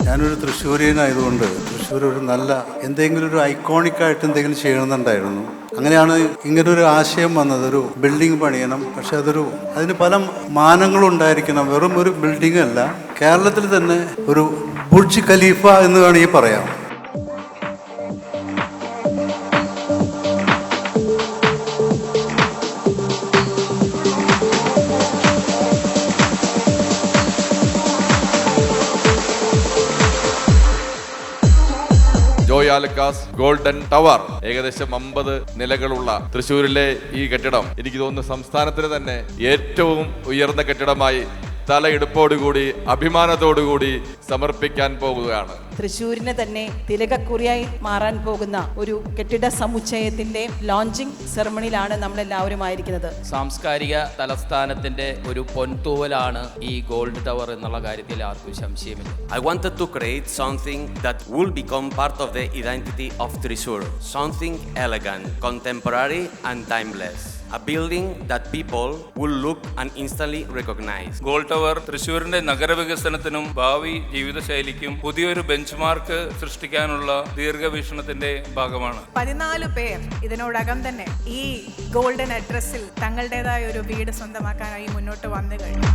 ഞാനൊരു തൃശ്ശൂരിയനായതുകൊണ്ട് തൃശ്ശൂർ ഒരു നല്ല എന്തെങ്കിലും ഒരു ഐക്കോണിക്കായിട്ട് എന്തെങ്കിലും ചെയ്യണമെന്നുണ്ടായിരുന്നു. അങ്ങനെയാണ് ഇങ്ങനൊരു ആശയം വന്നത്. ഒരു ബിൽഡിംഗ് പണിയണം, പക്ഷെ അതിന് പല മാനങ്ങളും ഉണ്ടായിരിക്കണം. വെറും ഒരു ബിൽഡിംഗ് അല്ല, കേരളത്തിൽ തന്നെ ഒരു ബുർജ് ഖലീഫ എന്ന് വേണമെങ്കിൽ പറയാം. ജോയ് ആലുക്കാസ് ഗോൾഡൻ ടവർ, ഏകദേശം 50 നിലകളുള്ള തൃശ്ശൂരിലെ ഈ കെട്ടിടം എനിക്ക് തോന്നുന്നു സംസ്ഥാനത്തിന് തന്നെ ഏറ്റവും ഉയർന്ന കെട്ടിടമായി തലയെടുപ്പോടുകൂടി അഭിമാനത്തോടുകൂടി സമർപ്പിക്കാൻ പോകുകയാണ്. തൃശ്ശൂരിന് തന്നെ തിലകക്കുറിയായി മാറാൻ പോകുന്ന ഒരു കെട്ടിട സമുച്ചയത്തിന്റെ ലോഞ്ചിങ് സെറമണിയിലാണ് നമ്മളെല്ലാവരും ആയിരിക്കുന്നത്. സാംസ്കാരിക തലസ്ഥാനത്തിന്റെ ഒരു പൊൻതൂവലാണ് ഈ ഗോൾഡ് ടവർ എന്നുള്ള കാര്യത്തിൽ ആർക്കും സംശയമില്ല. I wanted to create something that will become part of the identity of Thrissur, something elegant, contemporary and timeless. A building that people will look and instantly recognize. Gold tower തൃശ്ശൂരിന്റെ നഗരവികസനത്തിനും ഭാവി ജീവിതശൈലിക്കും പുതിയൊരു bench mark സൃഷ്ടിക്കാനുള്ള ദീർഘവീക്ഷണത്തിന്റെ ഭാഗമാണ്. 14 പേർ ഇതിനോടകം തന്നെ ഈ ഗോൾഡൻ അഡ്രസ്സിൽ തങ്ങളുടേതായ ഒരു വീട് സ്വന്തമാക്കാനായി മുന്നോട്ട് വന്നു കഴിഞ്ഞു.